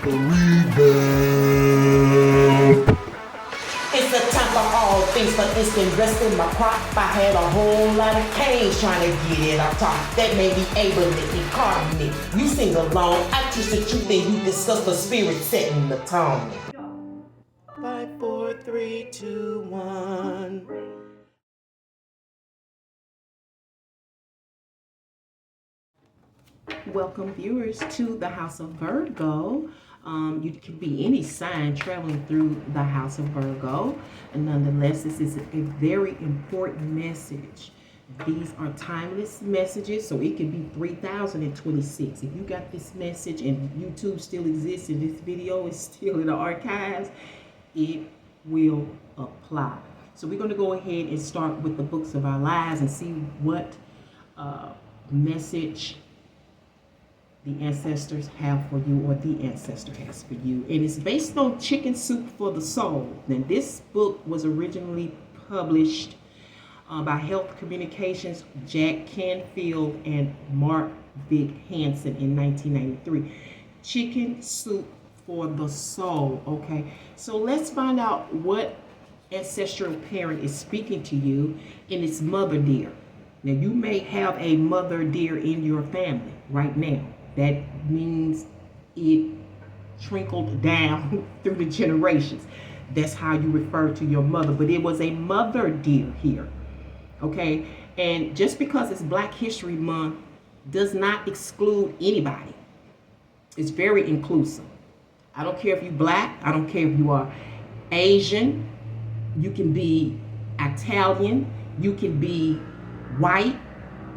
Revamp. It's a time for all things, but instant rest in my crop. I had a whole lot of canes trying to get it up top. That made me able to incarnate. You sing along, I teach the truth, and you discuss the spirit setting the tone. 5, 4, 3, 2, 1. Welcome viewers to the House of Virgo. You can be any sign traveling through the House of Virgo, and nonetheless this is a very important message. These are timeless messages, so it could be 3026. If you got this message and YouTube still exists and this video is still in the archives, it will apply. So we're going to go ahead and start with the books of our lives and see what message the ancestors have for you, or the ancestor has for you. And it's based on Chicken Soup for the Soul. Now, this book was originally published by Health Communications, Jack Canfield and Mark Vic Hansen in 1993. Chicken Soup for the Soul. Okay, so let's find out what ancestral parent is speaking to you, and it's mother dear. Now, you may have a mother dear in your family right now. That means it trickled down through the generations. That's how you refer to your mother. But it was a mother dear here. Okay? And just because it's Black History Month does not exclude anybody. It's very inclusive. I don't care if you're Black. I don't care if you are Asian. You can be Italian. You can be white.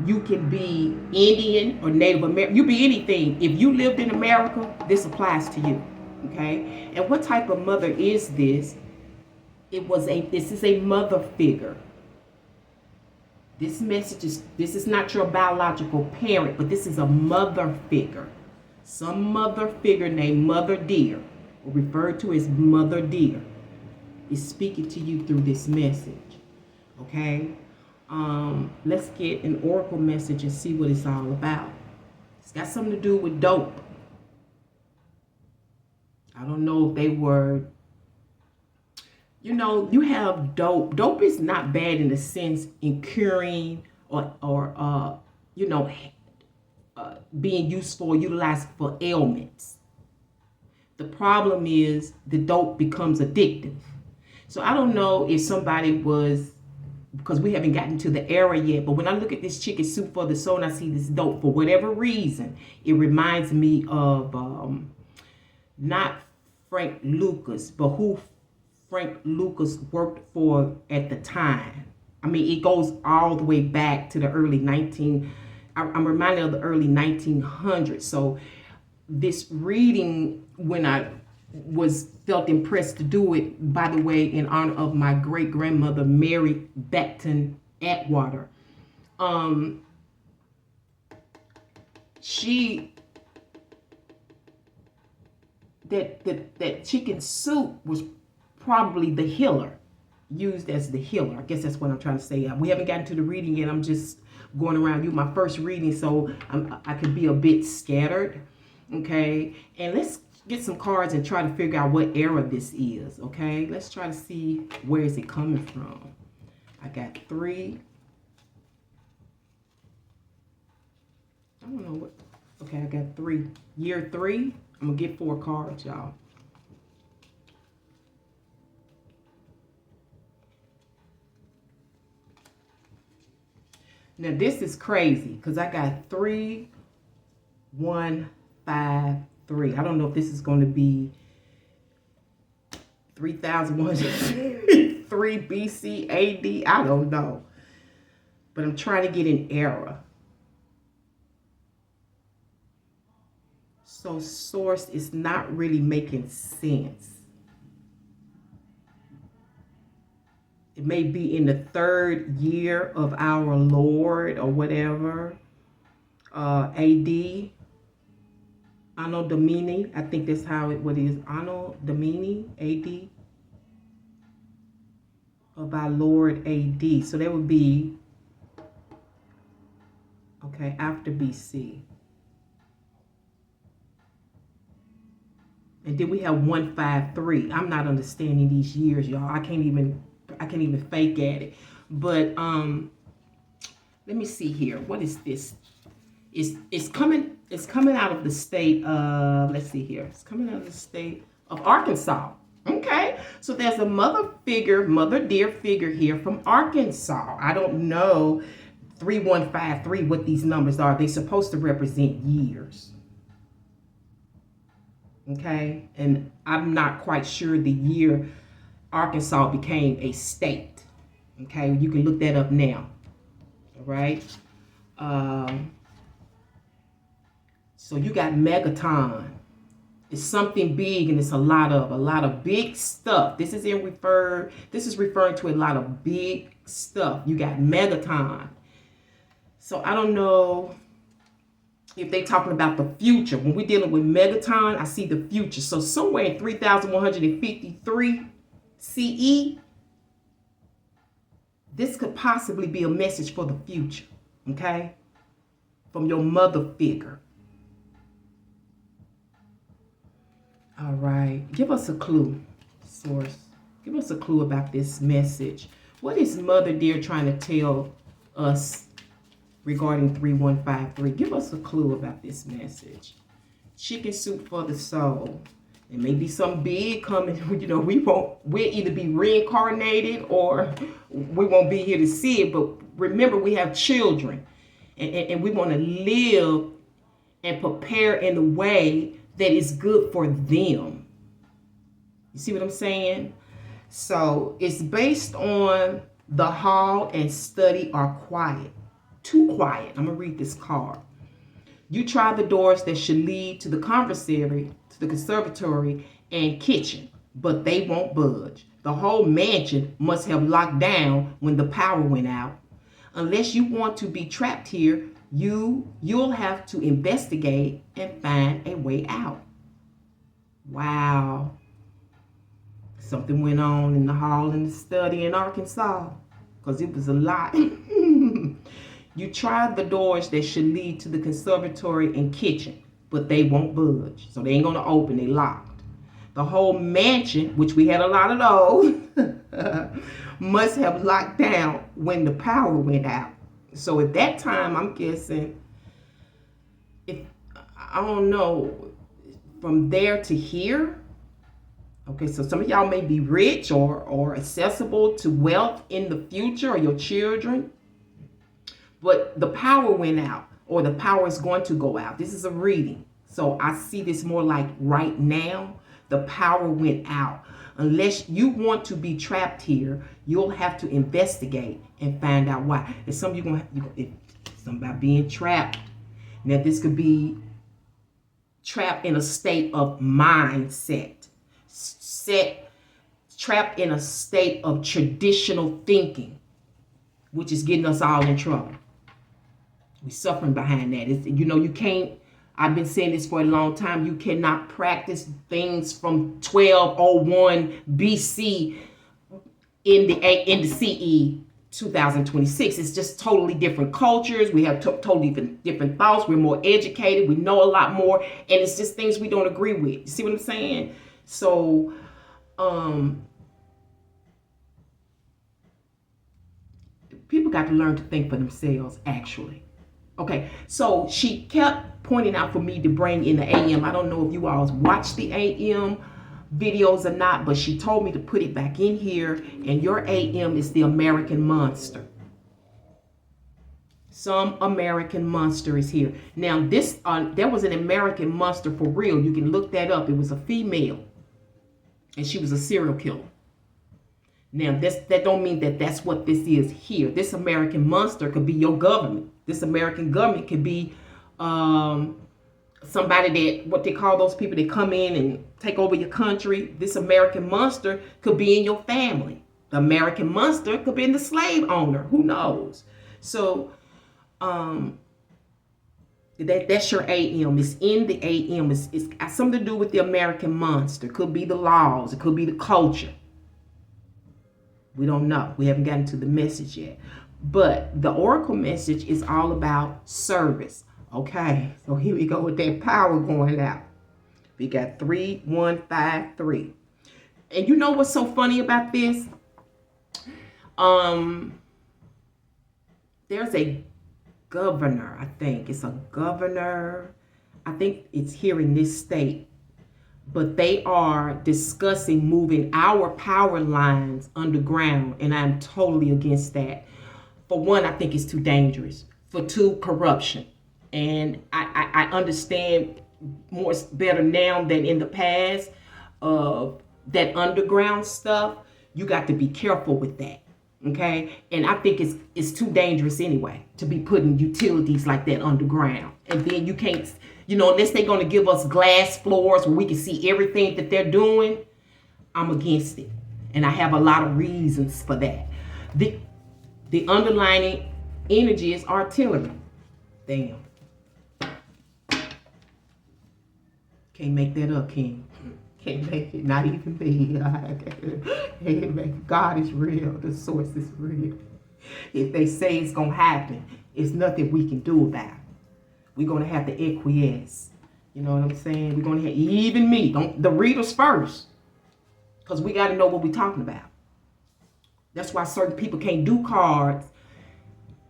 You can be Indian or Native American. You be anything. If you lived in America, this applies to you. Okay? And what type of mother is this? This is a mother figure. This is not your biological parent, but this is a mother figure. Some mother figure named Mother Dear, or referred to as Mother Dear, is speaking to you through this message. Okay? Let's get an oracle message and see what it's all about. It's got something to do with dope. I don't know if they were, you have dope. Dope is not bad in the sense in curing or being useful or utilized for ailments. The problem is the dope becomes addictive. So I don't know if somebody was, because we haven't gotten to the era yet, but when I look at this Chicken Soup for the Soul and I see this dope, for whatever reason, it reminds me of not Frank Lucas, but who Frank Lucas worked for at the time. I mean, it goes all the way back to the early I'm reminded of the early 1900s. So this reading, when I felt impressed to do it, by the way, in honor of my great grandmother Mary Beckton Atwater. That chicken soup was probably the healer, used as the healer. I guess that's what I'm trying to say. We haven't gotten to the reading yet. I'm just going around you, my first reading, so I could be a bit scattered. Okay, and let's get some cards and try to figure out what era this is. Okay, let's try to see where is it coming from. I got 3. I don't know what. Okay, I got 3. Year 3. I'm gonna get 4 cards, y'all. Now this is crazy because I got 3, 1, 5, 3. I don't know if this is going to be 3003 BC AD. I don't know. But I'm trying to get an era. So source is not really making sense. It may be in the 3rd year of our Lord or whatever. AD. Anno Domini. I think that's how what it is. Anno Domini. AD. Of our Lord AD. So that would be, okay, after BC. And then we have 153. I'm not understanding these years, y'all. I can't even fake at it. But let me see here. What is this? It's coming out of the state of, let's see here. It's coming out of the state of Arkansas. Okay. So there's a mother dear figure here from Arkansas. I don't know 3153 what these numbers are. They're supposed to represent years. Okay, and I'm not quite sure the year Arkansas became a state. Okay, you can look that up now. All right. So you got megaton. It's something big, and it's a lot of big stuff. This is referring to a lot of big stuff. You got megaton. So I don't know if they're talking about the future. When we're dealing with megaton, I see the future. So somewhere in 3153 CE, this could possibly be a message for the future, okay? From your mother figure. All right, give us a clue, source. Give us a clue about this message. What is Mother Dear trying to tell us regarding 3153? Give us a clue about this message. Chicken soup for the soul. There may be some big coming. You know, we'll either be reincarnated or we won't be here to see it. But remember, we have children, and we want to live and prepare in a way that is good for them. You see what I'm saying? So it's based on the hall and study are quiet. Too quiet. I'm going to read this card. You try the doors that should lead to the conservatory, and kitchen, but they won't budge. The whole mansion must have locked down when the power went out. Unless you want to be trapped here, you'll have to investigate and find a way out. Wow. Something went on in the hall and the study in Arkansas, because it was a lot. You tried the doors that should lead to the conservatory and kitchen, but they won't budge. So they ain't going to open. They locked. The whole mansion, which we had a lot of those, must have locked down when the power went out. So at that time, I'm guessing, I don't know, from there to here. Okay, so some of y'all may be rich or accessible to wealth in the future, or your children. But the power went out, or the power is going to go out. This is a reading. So I see this more like right now, the power went out. Unless you want to be trapped here, you'll have to investigate and find out why. And some of you going to, something about being trapped. Now this could be trapped in a state of mindset. Trapped in a state of traditional thinking, which is getting us all in trouble. We're suffering behind that. You can't, I've been saying this for a long time, you cannot practice things from 1201 BC in the CE 2026. It's just totally different cultures. We have totally different thoughts. We're more educated. We know a lot more. And it's just things we don't agree with. You see what I'm saying? So, people got to learn to think for themselves, actually. Okay, so she kept pointing out for me to bring in the AM. I don't know if you all watch the AM videos or not, but she told me to put it back in here, and your AM is the American Monster. Some American Monster is here. Now, there was an American Monster for real. You can look that up. It was a female, and she was a serial killer. Now, that don't mean that that's what this is here. This American Monster could be your government. This American government could be somebody that, what they call those people that come in and take over your country. This American Monster could be in your family. The American Monster could be in the slave owner. Who knows? So that's your AM. It's in the AM. It's got something to do with the American Monster. It could be the laws. It could be the culture. We don't know. We haven't gotten to the message yet. But the oracle message is all about service. Okay, so here we go with that power going out. We got 3153. And you know what's so funny about this? There's a governor, I think. It's a governor. I think it's here in this state. But they are discussing moving our power lines underground. And I'm totally against that. For one, I think it's too dangerous. For two, corruption. And I understand better now than in the past of that underground stuff. You got to be careful with that. Okay. And I think it's too dangerous anyway to be putting utilities like that underground. And then you can't, unless they're going to give us glass floors where we can see everything that they're doing, I'm against it. And I have a lot of reasons for that. The underlying energy is artillery. Damn. Can't make that up, King. Can't make it, not even me. Can't make it. God is real. The source is real. If they say it's going to happen, it's nothing we can do about it. We're going to have to acquiesce. You know what I'm saying? We're going to have, even me, the readers first. Because we got to know what we're talking about. That's why certain people can't do cards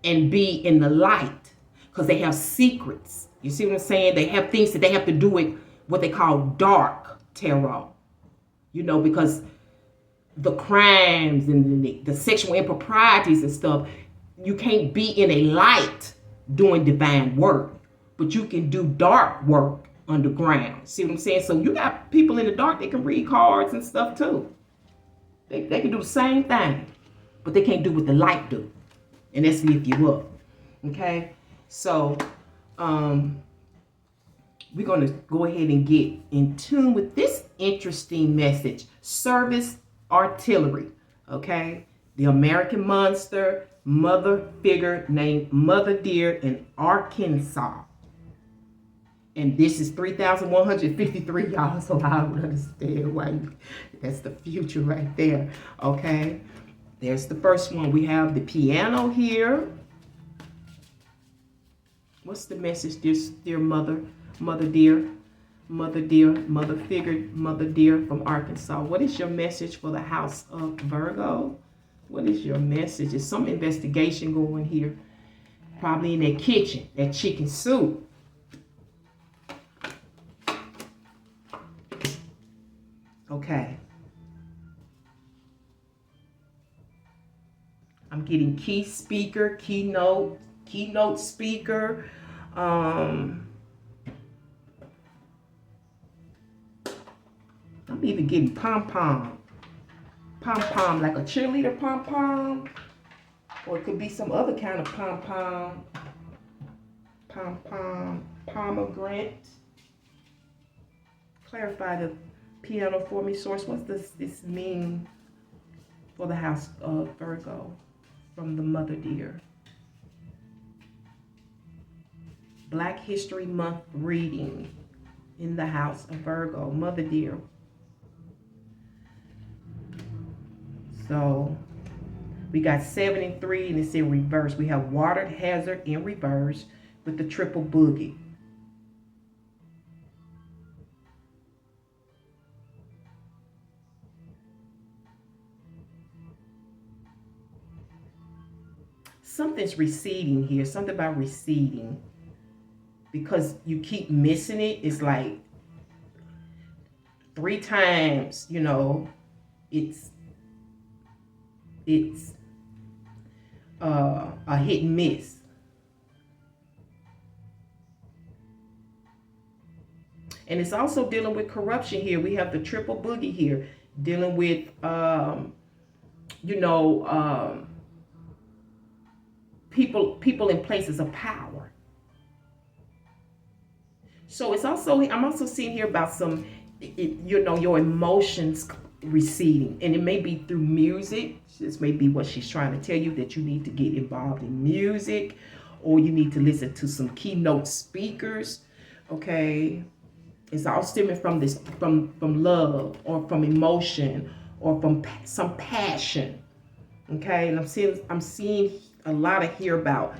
and be in the light. Because they have secrets. You see what I'm saying? They have things that they have to do with what they call dark tarot, because the crimes and the sexual improprieties and stuff, you can't be in a light doing divine work, but you can do dark work underground. See what I'm saying? So you got people in the dark that can read cards and stuff too. They can do the same thing, but they can't do what the light do, and that's lift you up. Okay, so we're going to go ahead and get in tune with this interesting message. Service artillery, okay? The American monster, mother figure named Mother Deer in Arkansas. And this is 3,153, y'all, so I don't understand why. That's the future right there, okay? There's the first one. We have the piano here. What's the message, dear mother? Mother Deer, Mother Figure, Mother Deer from Arkansas. What is your message for the house of Virgo? What is your message? There's some investigation going here. Probably in that kitchen, that chicken soup. Okay. I'm getting key speaker, keynote speaker. I'm even getting pom-pom, like a cheerleader pom-pom, or it could be some other kind of pom-pom, pomegranate. Clarify the piano for me, source. What does this mean for the house of Virgo from the Mother Deer? Black History Month reading in the house of Virgo, Mother Deer. So we got 7 and 3, and it's in reverse. We have water hazard in reverse with the triple boogie. Something's receding here. Something about receding. Because you keep missing it. It's like 3 times, it's a hit and miss. And it's also dealing with corruption here. We have the triple boogie here, dealing with, people in places of power. So it's also, I'm also seeing here about some, your emotions receding, and it may be through music. This may be what she's trying to tell you, that you need to get involved in music, or you need to listen to some keynote speakers. Okay, it's all stemming from this, from love, or from emotion, or from some passion. Okay, and I'm seeing a lot of here about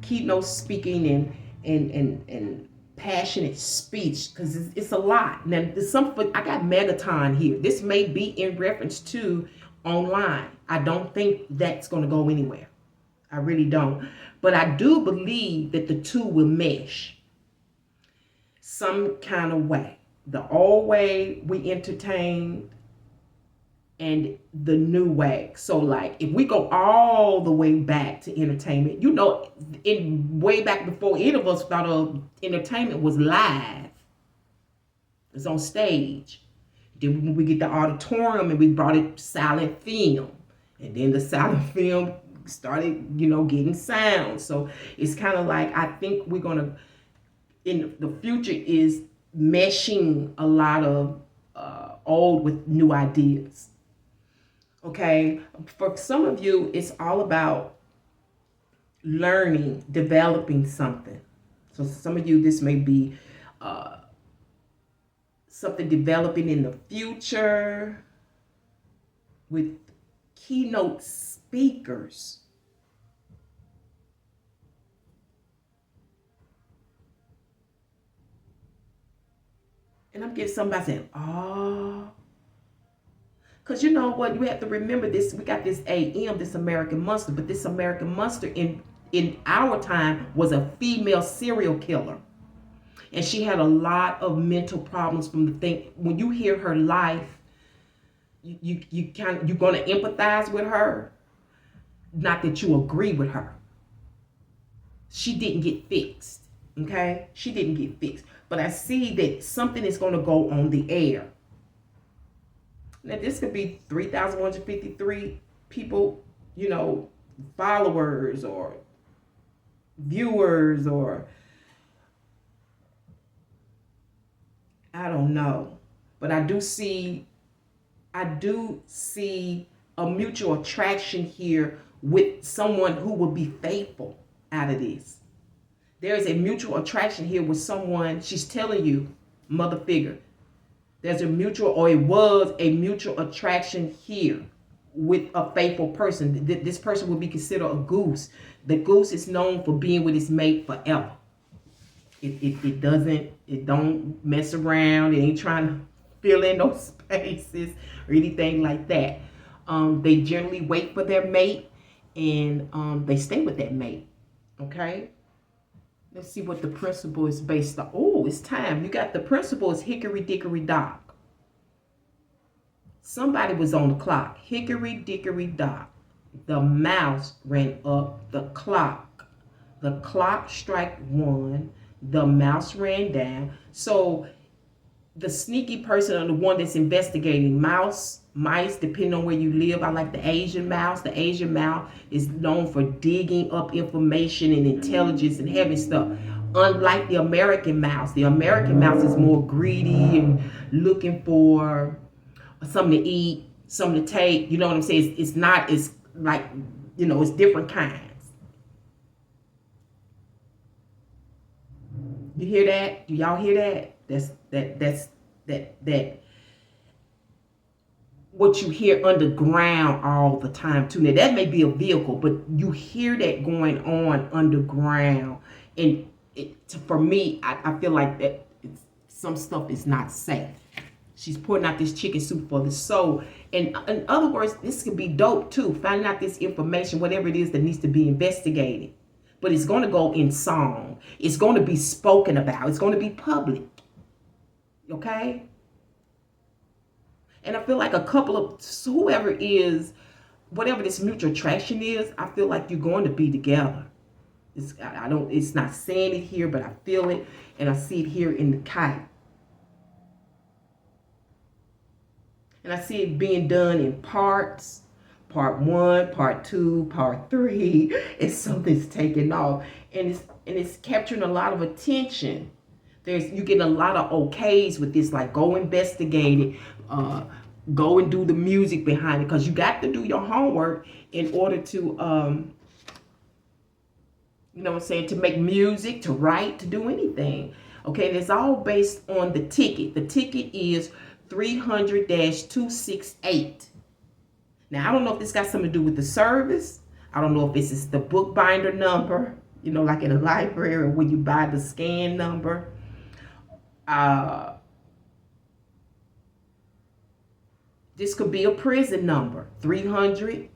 keynote speaking and passionate speech, because it's a lot. Now, I got Megaton here. This may be in reference to online. I don't think that's going to go anywhere. I really don't. But I do believe that the two will mesh some kind of way. The old way we entertain and the new way. So like if we go all the way back to entertainment, you know, in way back before any of us thought of entertainment was live. It's on stage. Then when we get the auditorium and we brought it silent film. And then the silent film started, you know, getting sound. So it's kind of like, I think we're going to, in the future, is meshing a lot of old with new ideas. Okay, for some of you, it's all about learning, developing something. So some of you, this may be something developing in the future with keynote speakers. And I'm getting somebody saying, oh. Because you know what, you have to remember this. We got this AM, this American Monster, but this American Monster in our time was a female serial killer. And she had a lot of mental problems from the thing. When you hear her life, you're going to empathize with her. Not that you agree with her. She didn't get fixed. Okay? She didn't get fixed. But I see that something is going to go on the air. Now, this could be 3,153 people, you know, followers or viewers, or I don't know. But I do see a mutual attraction here with someone who will be faithful out of this. There is a mutual attraction here with someone, she's telling you, mother figure. There's a mutual, or it was a mutual attraction here with a faithful person. This person will be considered a goose. The goose is known for being with its mate forever. It don't mess around. It ain't trying to fill in those spaces or anything like that. They generally wait for their mate, and they stay with that mate. Okay? Let's see what the principle is based on. Oh, it's time. You got the principle is hickory dickory dock. Somebody was on the clock. Hickory dickory dock. The mouse ran up the clock. The clock struck 1. The mouse ran down. So the sneaky person or the one that's investigating, mice, depending on where you live. I like the Asian mouse. The Asian mouse is known for digging up information and intelligence and heavy stuff. Unlike the American mouse is more greedy and looking for something to eat, something to take. You know what I'm saying? It's not, it's like, you know, it's different kinds. You hear that? Do y'all hear that? That's what you hear underground all the time too. Now that may be a vehicle, but you hear that going on underground. And for me, I feel like that some stuff is not safe. She's pouring out this chicken soup for the soul. And in other words, this could be dope too. Finding out this information, whatever it is that needs to be investigated. But it's going to go in song. It's going to be spoken about. It's going to be public. Okay? And I feel like a couple of whoever is, whatever this mutual attraction is, I feel like you're going to be together. It's not saying it here, but I feel it, and I see it here in the kite. And I see it being done in parts. Part 1, part 2, part 3, and something's taking off, and it's capturing a lot of attention. You get a lot of okays with this, like go investigate it, go and do the music behind it, because you got to do your homework in order to, you know what I'm saying, to make music, to write, to do anything. Okay, and it's all based on the ticket. The ticket is 300-268. Now, I don't know if this got something to do with the service. I don't know if this is the bookbinder number, you know, like in a library when you buy the scan number. This could be a prison number, 300-268.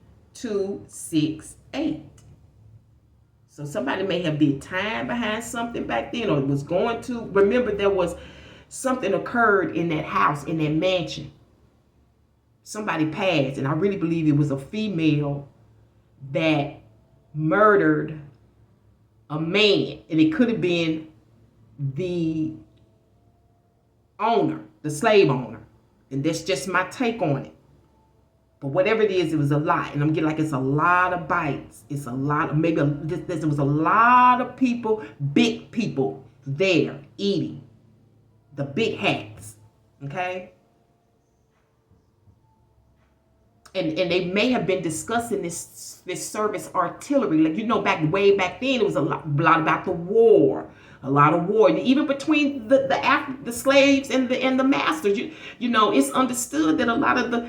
So somebody may have did time behind something back then, or was going to. Remember, there was something occurred in that house, in that mansion. Somebody passed, and I really believe it was a female that murdered a man, and it could have been the owner, the slave owner. And that's just my take on it. But whatever it is, it was a lot. And I'm getting like it's a lot of bites. It's a lot of, there was a lot of people, big people there eating. The big hats. Okay? And they may have been discussing this service artillery. Like, you know, way back then, it was a lot about the war. A lot of war, even between the slaves and the masters. You know, it's understood that a lot of the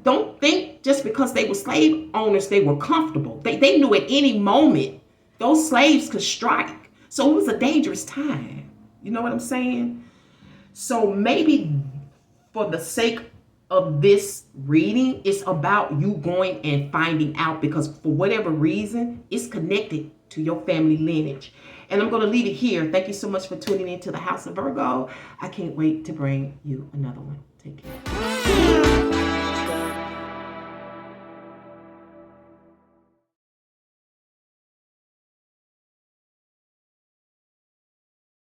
don't think just because they were slave owners they were comfortable. They knew at any moment those slaves could strike. So it was a dangerous time. You know what I'm saying? So maybe for the sake of this reading, it's about you going and finding out, because for whatever reason, it's connected to your family lineage. And I'm going to leave it here. Thank you so much for tuning in to the House of Virgo. I can't wait to bring you another one. Take care.